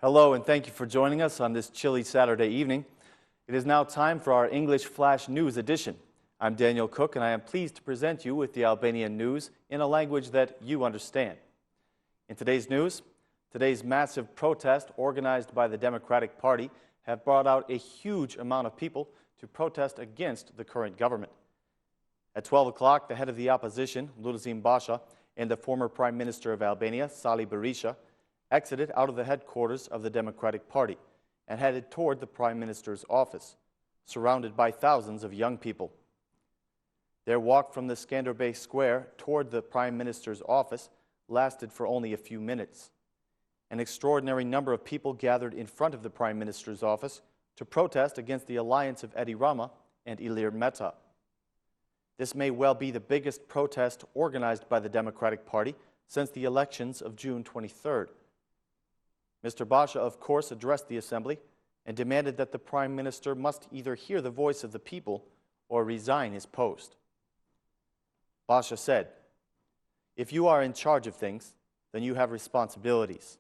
Hello, and thank you for joining us on this chilly Saturday evening. It is now time for our English Flash News edition. I'm Daniel Cook, and I am pleased to present you with the Albanian news in a language that you understand. In today's news, today's massive protest organized by the Democratic Party have brought out a huge amount of people to protest against the current government. At 12 o'clock, the head of the opposition, Lulzim Basha, and the former Prime Minister of Albania, Sali Berisha, exited out of the headquarters of the Democratic Party and headed toward the Prime Minister's office, surrounded by thousands of young people. Their walk from the Skanderbeg Square toward the Prime Minister's office lasted for only a few minutes. An extraordinary number of people gathered in front of the Prime Minister's office to protest against the alliance of Edi Rama and Ilir Meta. This may well be the biggest protest organized by the Democratic Party since the elections of June 23rd. Mr. Basha, of course, addressed the assembly and demanded that the Prime Minister must either hear the voice of the people or resign his post. Basha said, "If you are in charge of things, then you have responsibilities.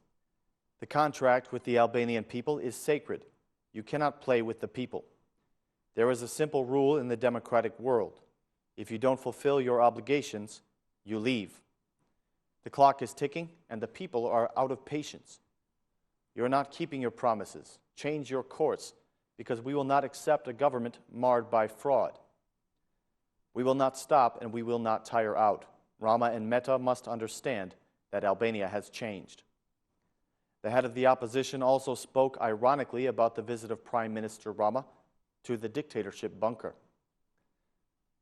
The contract with the Albanian people is sacred. You cannot play with the people. There is a simple rule in the democratic world. If you don't fulfill your obligations, you leave. The clock is ticking and the people are out of patience. You're not keeping your promises. Change your course, because we will not accept a government marred by fraud. We will not stop and we will not tire out. Rama and Meta must understand that Albania has changed." The head of the opposition also spoke ironically about the visit of Prime Minister Rama to the dictatorship bunker.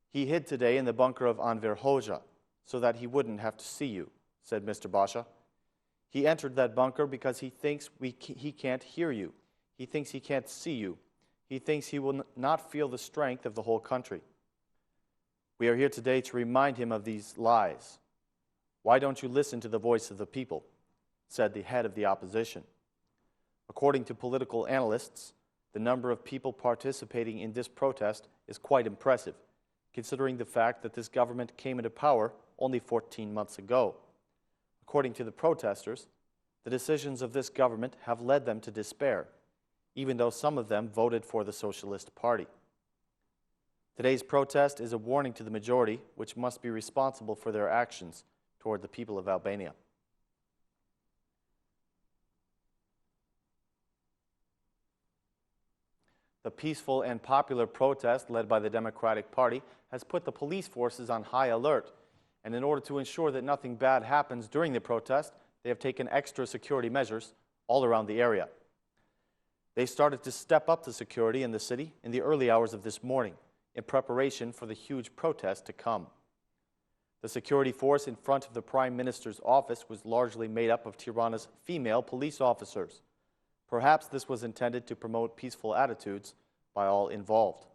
"He hid today in the bunker of Anver Hoxha so that he wouldn't have to see you," said Mr. Basha. "He entered that bunker because he thinks he can't hear you. He thinks he can't see you. He thinks he will not feel the strength of the whole country. We are here today to remind him of these lies. Why don't you listen to the voice of the people?" said the head of the opposition. According to political analysts, the number of people participating in this protest is quite impressive, considering the fact that this government came into power only 14 months ago. According to the protesters, the decisions of this government have led them to despair, even though some of them voted for the Socialist Party. Today's protest is a warning to the majority, which must be responsible for their actions toward the people of Albania. The peaceful and popular protest led by the Democratic Party has put the police forces on high alert, and in order to ensure that nothing bad happens during the protest, they have taken extra security measures all around the area. They started to step up the security in the city in the early hours of this morning in preparation for the huge protest to come. The security force in front of the Prime Minister's office was largely made up of Tirana's female police officers. Perhaps this was intended to promote peaceful attitudes by all involved.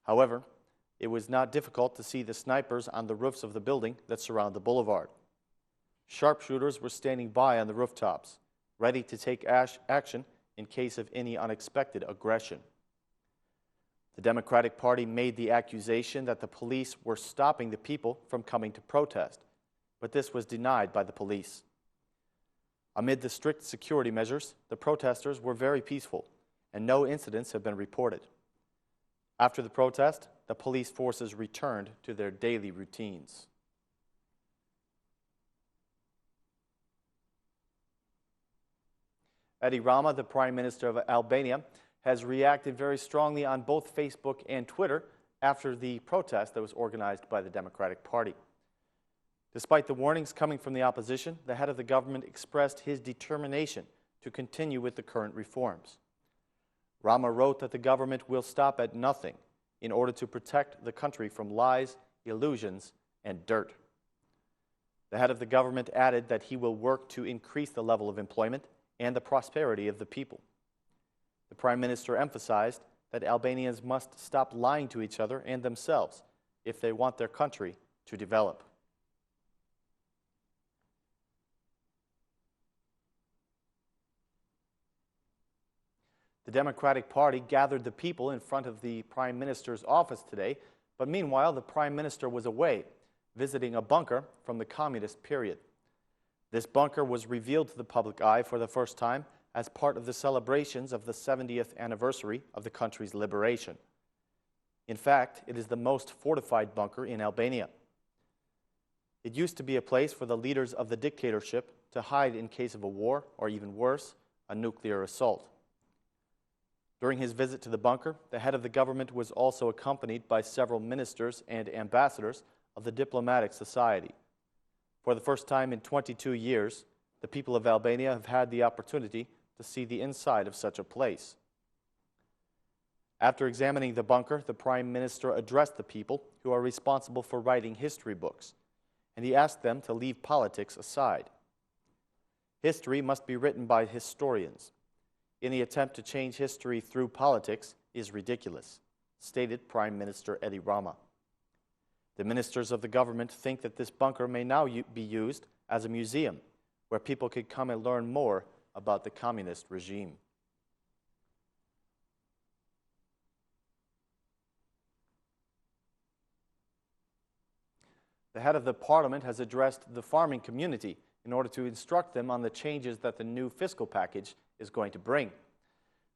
However, it was not difficult to see the snipers on the roofs of the building that surround the boulevard. Sharpshooters were standing by on the rooftops, ready to take action in case of any unexpected aggression. The Democratic Party made the accusation that the police were stopping the people from coming to protest, but this was denied by the police. Amid the strict security measures, the protesters were very peaceful, and no incidents have been reported. After the protest, the police forces returned to their daily routines. Edi Rama, the Prime Minister of Albania, has reacted very strongly on both Facebook and Twitter after the protest that was organized by the Democratic Party. Despite the warnings coming from the opposition, the head of the government expressed his determination to continue with the current reforms. Rama wrote that the government will stop at nothing in order to protect the country from lies, illusions, and dirt. The head of the government added that he will work to increase the level of employment and the prosperity of the people. The Prime Minister emphasized that Albanians must stop lying to each other and themselves if they want their country to develop. The Democratic Party gathered the people in front of the Prime Minister's office today, but meanwhile the Prime Minister was away, visiting a bunker from the communist period. This bunker was revealed to the public eye for the first time as part of the celebrations of the 70th anniversary of the country's liberation. In fact, it is the most fortified bunker in Albania. It used to be a place for the leaders of the dictatorship to hide in case of a war, or even worse, a nuclear assault. During his visit to the bunker, the head of the government was also accompanied by several ministers and ambassadors of the diplomatic society. For the first time in 22 years, the people of Albania have had the opportunity to see the inside of such a place. After examining the bunker, the Prime Minister addressed the people who are responsible for writing history books, and he asked them to leave politics aside. History must be written by historians. Any attempt to change history through politics is ridiculous, stated Prime Minister Edi Rama. The ministers of the government think that this bunker may now be used as a museum where people could come and learn more about the communist regime. The head of the parliament has addressed the farming community in order to instruct them on the changes that the new fiscal package is going to bring.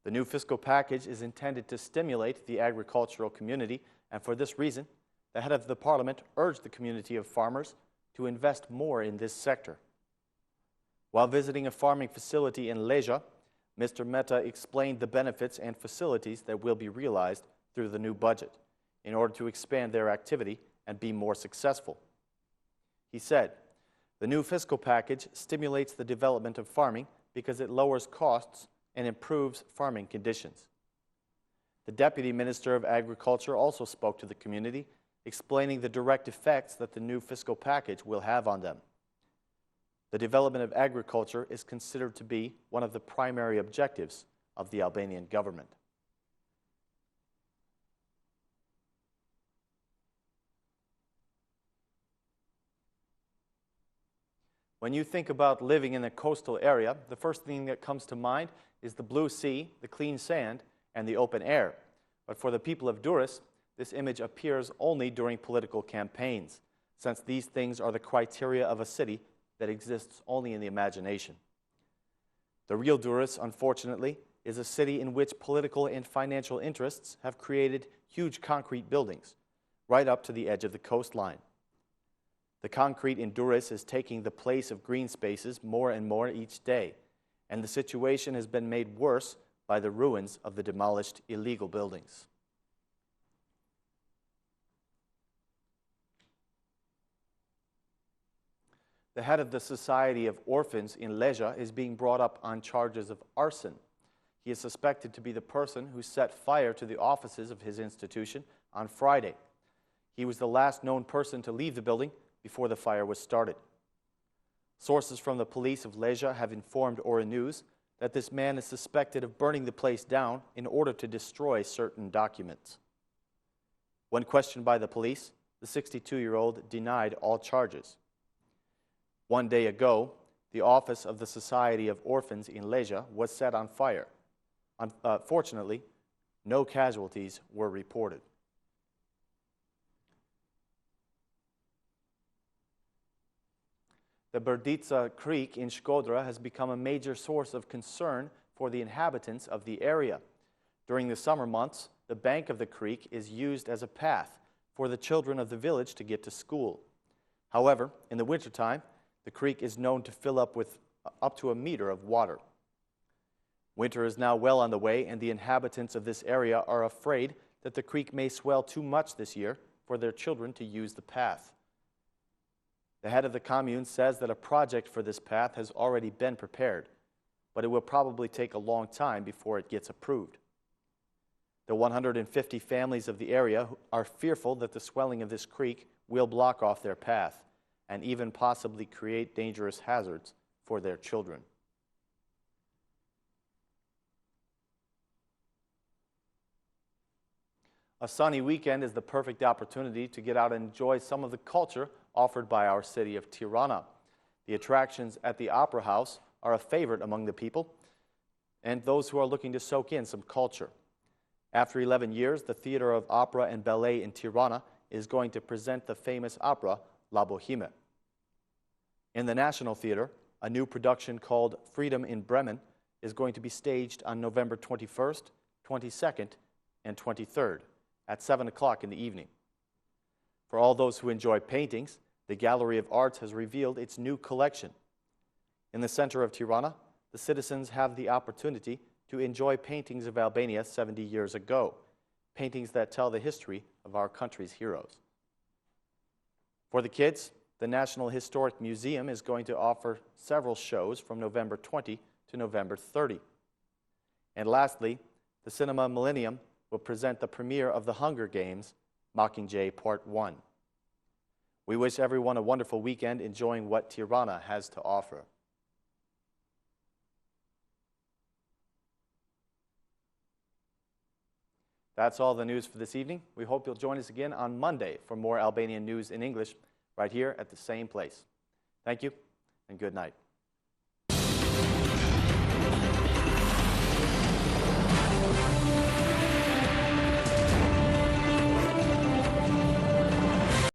The new fiscal package is intended to stimulate the agricultural community, and for this reason, the head of the parliament urged the community of farmers to invest more in this sector. While visiting a farming facility in Leja, Mr. Mehta explained the benefits and facilities that will be realized through the new budget in order to expand their activity and be more successful. He said, "The new fiscal package stimulates the development of farming because it lowers costs and improves farming conditions." The Deputy Minister of Agriculture also spoke to the community, explaining the direct effects that the new fiscal package will have on them. The development of agriculture is considered to be one of the primary objectives of the Albanian government. When you think about living in a coastal area, the first thing that comes to mind is the blue sea, the clean sand, and the open air. But for the people of Durrës, this image appears only during political campaigns, since these things are the criteria of a city that exists only in the imagination. The real Durrës, unfortunately, is a city in which political and financial interests have created huge concrete buildings right up to the edge of the coastline. The concrete in Durrës is taking the place of green spaces more and more each day, and the situation has been made worse by the ruins of the demolished illegal buildings. The head of the Society of Orphans in Leja is being brought up on charges of arson. He is suspected to be the person who set fire to the offices of his institution on Friday. He was the last known person to leave the building before the fire was started. Sources from the police of Leja have informed Ora News that this man is suspected of burning the place down in order to destroy certain documents. When questioned by the police, the 62-year-old denied all charges. One day ago, the office of the Society of Orphans in Leja was set on fire. Fortunately, no casualties were reported. The Brditsa Creek in Shkodra has become a major source of concern for the inhabitants of the area. During the summer months, the bank of the creek is used as a path for the children of the village to get to school. However, in the wintertime, the creek is known to fill up with up to a meter of water. Winter is now well on the way, and the inhabitants of this area are afraid that the creek may swell too much this year for their children to use the path. The head of the commune says that a project for this path has already been prepared, but it will probably take a long time before it gets approved. The 150 families of the area are fearful that the swelling of this creek will block off their path and even possibly create dangerous hazards for their children. A sunny weekend is the perfect opportunity to get out and enjoy some of the culture offered by our city of Tirana. The attractions at the Opera House are a favorite among the people and those who are looking to soak in some culture. After 11 years, the Theater of Opera and Ballet in Tirana is going to present the famous opera La Bohème. In the National Theater, a new production called Freedom in Bremen is going to be staged on November 21st, 22nd, and 23rd at 7 o'clock in the evening. For all those who enjoy paintings, the Gallery of Arts has revealed its new collection. In the center of Tirana, the citizens have the opportunity to enjoy paintings of Albania 70 years ago, paintings that tell the history of our country's heroes. For the kids, the National Historic Museum is going to offer several shows from November 20 to November 30. And lastly, the Cinema Millennium will present the premiere of The Hunger Games, Mockingjay Part 1. We wish everyone a wonderful weekend enjoying what Tirana has to offer. That's all the news for this evening. We hope you'll join us again on Monday for more Albanian news in English right here at the same place. Thank you and good night.